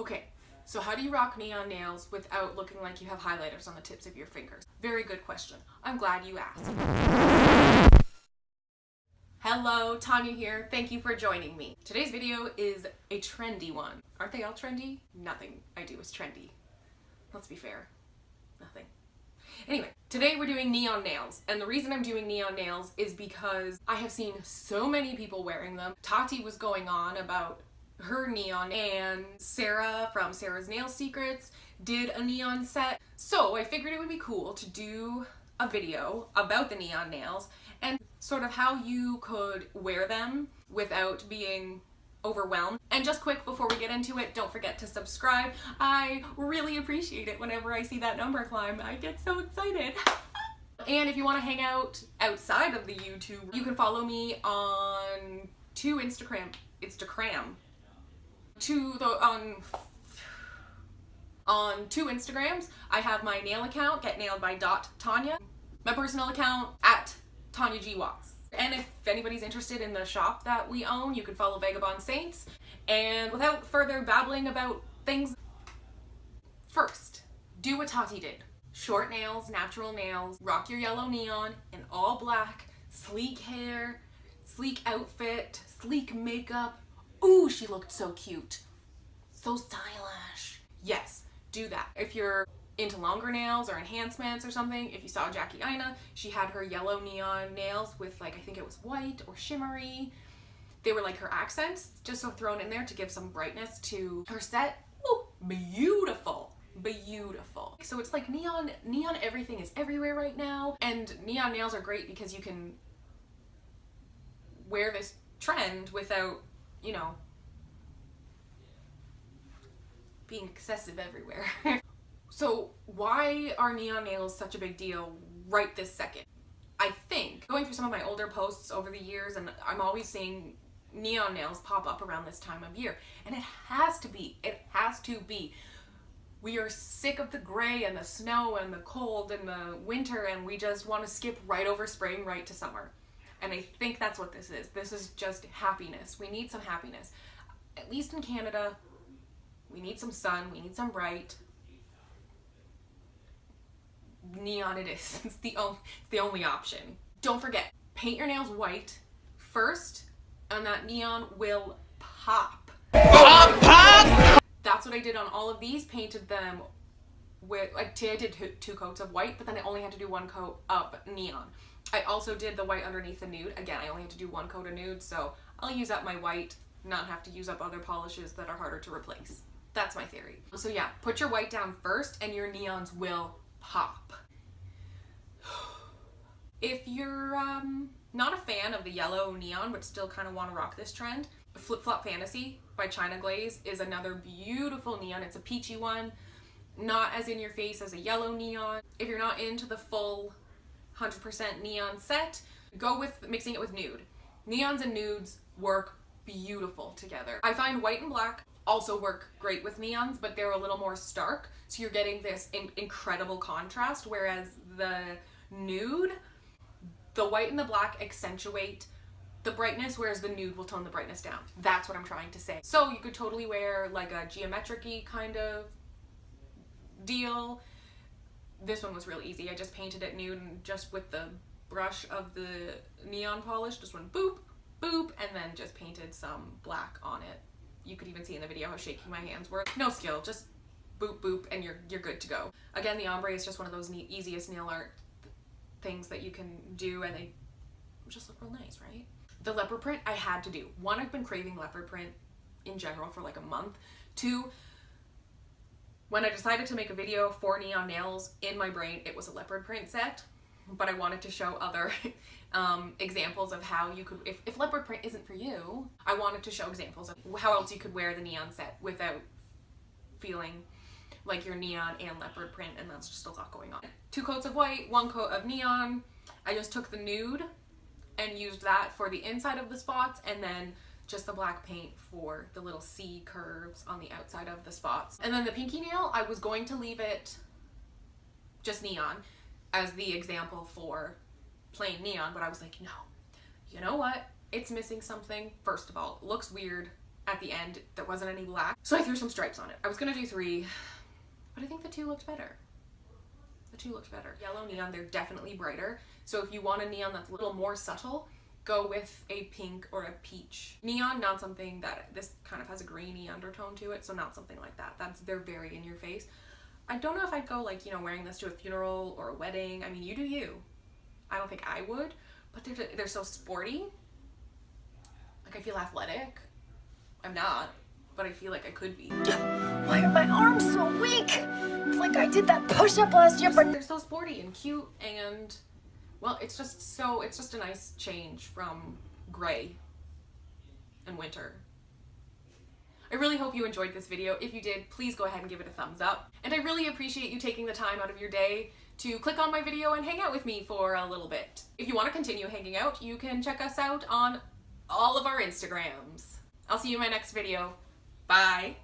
Okay, so how do you rock neon nails without looking like you have highlighters on the tips of your fingers? Very good question. I'm glad you asked. Hello, Tanya here. Thank you for joining me. Today's video is a trendy one. Aren't they all trendy? Nothing I do is trendy. Let's be fair. Nothing. Anyway, today we're doing neon nails, and the reason I'm doing neon nails is because I have seen so many people wearing them. Tati was going on about her neon, and Sarah from Sarah's Nail Secrets did a neon set. So I figured it would be cool to do a video about the neon nails and sort of how you could wear them without being overwhelmed. And just quick before we get into it, don't forget to subscribe. I really appreciate it whenever I see that number climb. I get so excited. And if you want to hang out outside of the YouTube, you can follow me on two Instagrams. I have my nail account, getnailed.by.tonja, my personal account at @TonjaWatts. And if anybody's interested in the shop that we own, you can follow Vagabond Saints. And without further babbling about things, first, do what Tati did. Short nails, natural nails, rock your yellow neon in all black, sleek hair, sleek outfit, sleek makeup. Ooh, she looked so cute. So stylish. Yes, do that. If you're into longer nails or enhancements or something, if you saw Jackie Ina, she had her yellow neon nails with, like, I think it was white or shimmery. They were like her accents, just so thrown in there to give some brightness to her set. Ooh, beautiful. Beautiful. So it's like neon everything is everywhere right now, and neon nails are great because you can wear this trend without, you know, being excessive everywhere. So why are neon nails such a big deal right this second? I think, going through some of my older posts over the years, and I'm always seeing neon nails pop up around this time of year, and it has to be. We are sick of the gray and the snow and the cold and the winter, and we just want to skip right over spring right to summer. And I think that's what this is. This is just happiness. We need some happiness. At least in Canada, we need some sun, we need some bright. Neon it is. It's the only option. Don't forget, paint your nails white first, and that neon will pop. Pop! That's what I did on all of these. Painted them with, like, I did two coats of white, but then I only had to do one coat of neon. I also did the white underneath the nude. Again, I only had to do one coat of nude, so I'll use up my white, not have to use up other polishes that are harder to replace. That's my theory. So yeah, put your white down first and your neons will pop. If you're not a fan of the yellow neon but still kind of want to rock this trend, Flip Flop Fantasy by China Glaze is another beautiful neon. It's a peachy one, not as in your face as a yellow neon. If you're not into the full 100% neon set, go with mixing it with nude. Neons and nudes work beautiful together. I find white and black also work great with neons, but they're a little more stark, so you're getting this incredible contrast, whereas the nude, the white and the black accentuate the brightness, whereas the nude will tone the brightness down. That's what I'm trying to say. So you could totally wear like a geometric-y kind of deal. This one was really easy. I just painted it nude, and just with the brush of the neon polish, just went boop, boop, and then just painted some black on it. You could even see in the video how shaky my hands were. No skill, just boop, boop, and you're good to go. Again, the ombre is just one of those easiest nail art things that you can do, and they just look real nice, right? The leopard print I had to do. One, I've been craving leopard print in general for like a month. Two, when I decided to make a video for neon nails, in my brain it was a leopard print set, but I wanted to show other examples of how you could, if leopard print isn't for you, I wanted to show examples of how else you could wear the neon set without feeling like you're neon and leopard print, and that's just a lot going on. 2 coats of white, 1 coat of neon. I just took the nude and used that for the inside of the spots, and then just the black paint for the little C curves on the outside of the spots. And then the pinky nail, I was going to leave it just neon as the example for plain neon, but I was like, no, you know what? It's missing something. First of all, it looks weird at the end there wasn't any black, so I threw some stripes on it. I was gonna do 3, but I think the 2 looked better. The 2 looked better. Yellow neon, they're definitely brighter, so if you want a neon that's a little more subtle, go with a pink or a peach neon, not something that, this kind of has a grainy undertone to it, so not something like that. They're very in your face. I don't know if I'd go like, you know, wearing this to a funeral or a wedding. I mean, you do you. I don't think I would, but they're so sporty. Like, I feel athletic. I'm not, but I feel like I could be. Why are my arms so weak? It's like I did that push-up last year, but they're so sporty and cute, and well, it's just a nice change from gray and winter. I really hope you enjoyed this video. If you did, please go ahead and give it a thumbs up. And I really appreciate you taking the time out of your day to click on my video and hang out with me for a little bit. If you want to continue hanging out, you can check us out on all of our Instagrams. I'll see you in my next video. Bye!